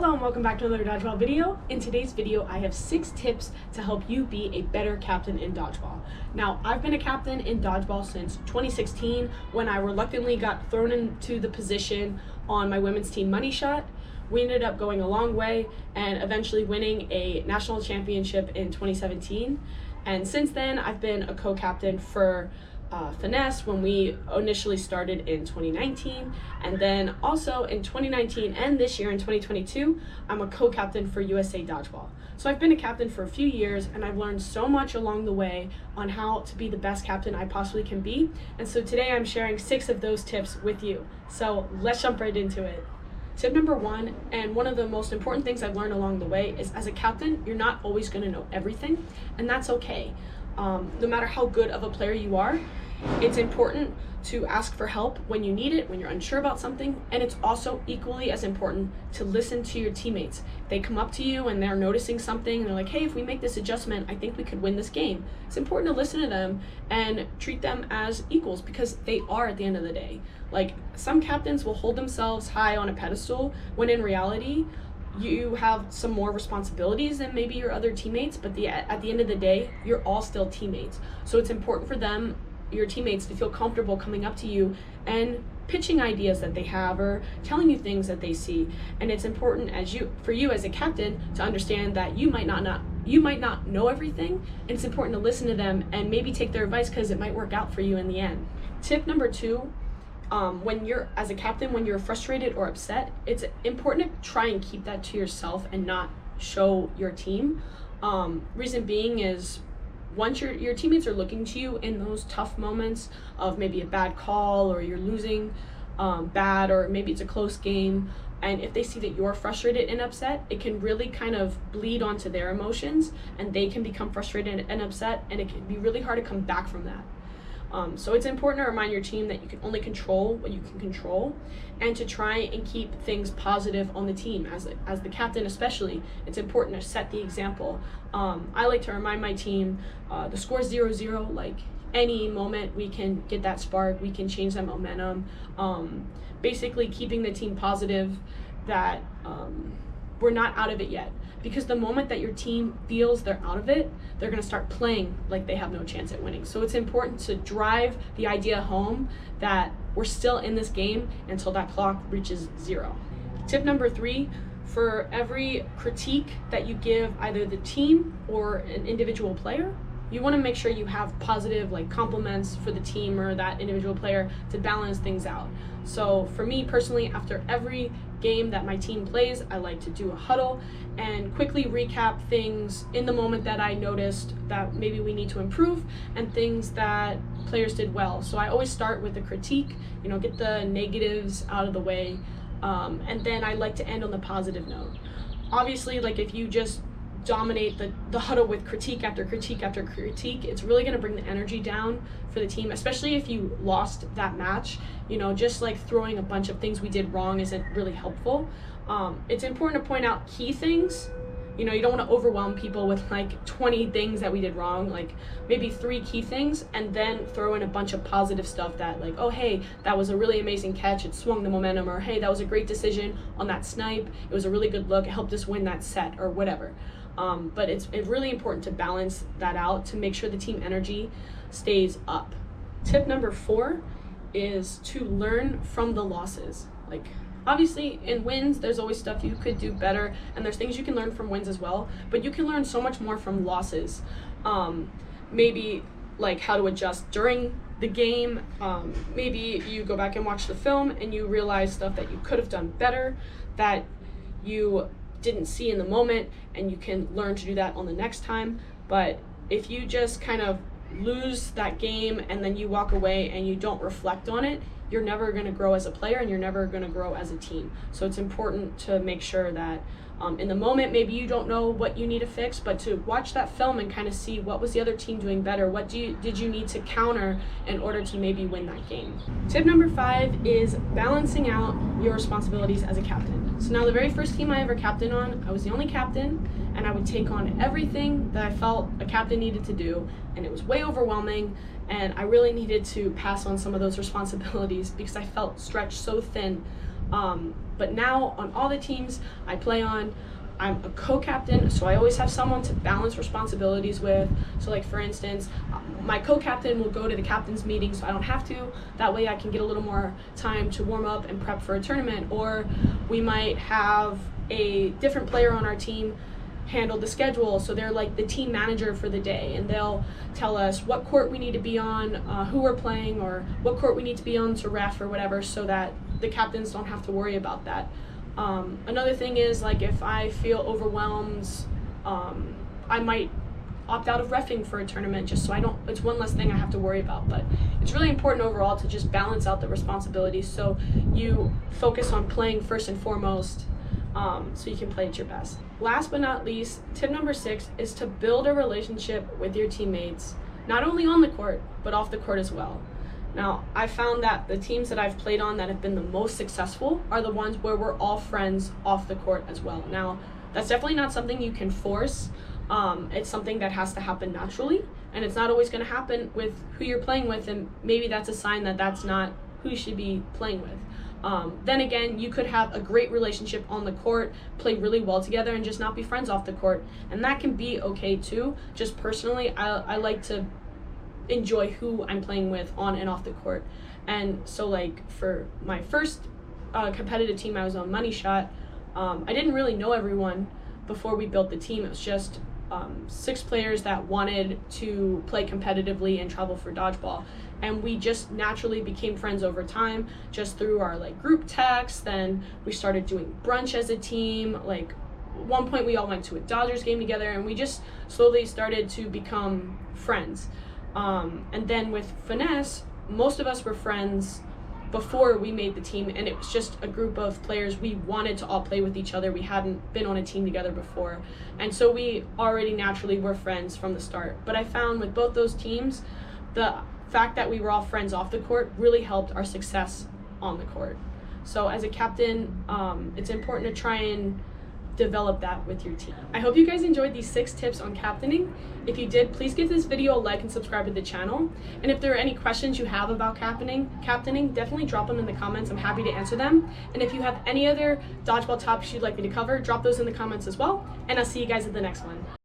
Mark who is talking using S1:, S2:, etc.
S1: Hello and welcome back to another Dodgeball video. In today's video, I have 6 tips to help you be a better captain in Dodgeball. Now, I've been a captain in Dodgeball since 2016 when I reluctantly got thrown into the position on my women's team Money Shot. We ended up going a long way and eventually winning a national championship in 2017. And since then, I've been a co-captain for Finesse when we initially started in 2019, and then also in 2019 and this year in 2022 I'm a co-captain for USA Dodgeball. So I've been a captain for a few years and I've learned so much along the way on how to be the best captain I possibly can be, and so today I'm sharing 6 of those tips with you. So let's jump right into it. Tip number 1, and one of the most important things I've learned along the way, is as a captain you're not always going to know everything, and that's okay. No matter how good of a player you are, it's important to ask for help when you need it, when you're unsure about something, and it's also equally as important to listen to your teammates. They come up to you and they're noticing something and they're like, hey, if we make this adjustment, I think we could win this game. It's important to listen to them and treat them as equals, because they are at the end of the day. Like, some captains will hold themselves high on a pedestal when in reality, you have some more responsibilities than maybe your other teammates, but at the end of the day, you're all still teammates. So it's important for them, your teammates, to feel comfortable coming up to you and pitching ideas that they have or telling you things that they see. And it's important for you as a captain to understand that you might not know everything, and it's important to listen to them and maybe take their advice, because it might work out for you in the end. Tip number 2, when you're as a captain, when you're frustrated or upset, it's important to try and keep that to yourself and not show your team. Reason being is, once your teammates are looking to you in those tough moments of maybe a bad call or you're losing bad, or maybe it's a close game, and if they see that you're frustrated and upset, it can really kind of bleed onto their emotions and they can become frustrated and upset, and it can be really hard to come back from that. So it's important to remind your team that you can only control what you can control, and to try and keep things positive on the team. As the captain especially, it's important to set the example. I like to remind my team, the score's 0-0, like any moment we can get that spark, we can change that momentum. Basically keeping the team positive, that we're not out of it yet. Because the moment that your team feels they're out of it, they're going to start playing like they have no chance at winning. So it's important to drive the idea home that we're still in this game until that clock reaches 0. Tip number 3, for every critique that you give either the team or an individual player, you want to make sure you have positive compliments for the team or that individual player to balance things out. So for me personally, after every game that my team plays, I like to do a huddle and quickly recap things in the moment that I noticed that maybe we need to improve, and things that players did well. So I always start with a critique, get the negatives out of the way, and then I like to end on the positive note. Obviously, if you just dominate the huddle with critique after critique after critique, it's really going to bring the energy down for the team, especially if you lost that match. Just throwing a bunch of things we did wrong isn't really helpful. It's important to point out key things. You don't want to overwhelm people with 20 things that we did wrong, maybe 3 key things, and then throw in a bunch of positive stuff that oh, hey, that was a really amazing catch, it swung the momentum, or hey, that was a great decision on that snipe, it was a really good look, it helped us win that set, or whatever. But it's really important to balance that out to make sure the team energy stays up. Tip number 4 is to learn from the losses. Obviously in wins, there's always stuff you could do better, and there's things you can learn from wins as well, but you can learn so much more from losses. Maybe how to adjust during the game. Maybe you go back and watch the film and you realize stuff that you could have done better, that you didn't see in the moment, and you can learn to do that on the next time. But if you just kind of lose that game and then you walk away and you don't reflect on it, you're never going to grow as a player, and you're never going to grow as a team. So it's important to make sure that in the moment, maybe you don't know what you need to fix, but to watch that film and kind of see what was the other team doing better, what did you need to counter in order to maybe win that game. Tip number 5 is balancing out your responsibilities as a captain. So now, the very first team I ever captained on, I was the only captain, and I would take on everything that I felt a captain needed to do, and it was way overwhelming, and I really needed to pass on some of those responsibilities because I felt stretched so thin But now on all the teams I play on, I'm a co-captain, so I always have someone to balance responsibilities with. So like for instance, my co-captain will go to the captain's meeting so I don't have to. That way I can get a little more time to warm up and prep for a tournament. Or we might have a different player on our team handle the schedule, so they're like the team manager for the day, and they'll tell us what court we need to be on, who we're playing, or what court we need to be on to ref or whatever, so that the captains don't have to worry about that. Another thing is, like, if I feel overwhelmed, I might opt out of reffing for a tournament just so it's one less thing I have to worry about. But it's really important overall to just balance out the responsibilities so you focus on playing first and foremost, so you can play at your best. Last but not least, tip number 6 is to build a relationship with your teammates, not only on the court, but off the court as well. Now, I found that the teams that I've played on that have been the most successful are the ones where we're all friends off the court as well. Now, that's definitely not something you can force. It's something that has to happen naturally, and it's not always going to happen with who you're playing with, and maybe that's a sign that that's not who you should be playing with. Then again, you could have a great relationship on the court, play really well together, and just not be friends off the court, and that can be okay too. Just personally, I like to enjoy who I'm playing with on and off the court. And so like for my first competitive team I was on, Money Shot, I didn't really know everyone before we built the team. It was just 6 players that wanted to play competitively and travel for dodgeball, and we just naturally became friends over time just through our like group texts. Then we started doing brunch as a team. Like at one point we all went to a Dodgers game together, and we just slowly started to become friends. And then with Finesse, most of us were friends before we made the team, and it was just a group of players. We wanted to all play with each other. We hadn't been on a team together before, and so we already naturally were friends from the start. But I found with both those teams, the fact that we were all friends off the court really helped our success on the court. So as a captain, it's important to try and develop that with your team. I hope you guys enjoyed these 6 tips on captaining. If you did, please give this video a like and subscribe to the channel. And if there are any questions you have about captaining, definitely drop them in the comments. I'm happy to answer them. And if you have any other dodgeball topics you'd like me to cover, drop those in the comments as well. And I'll see you guys at the next one.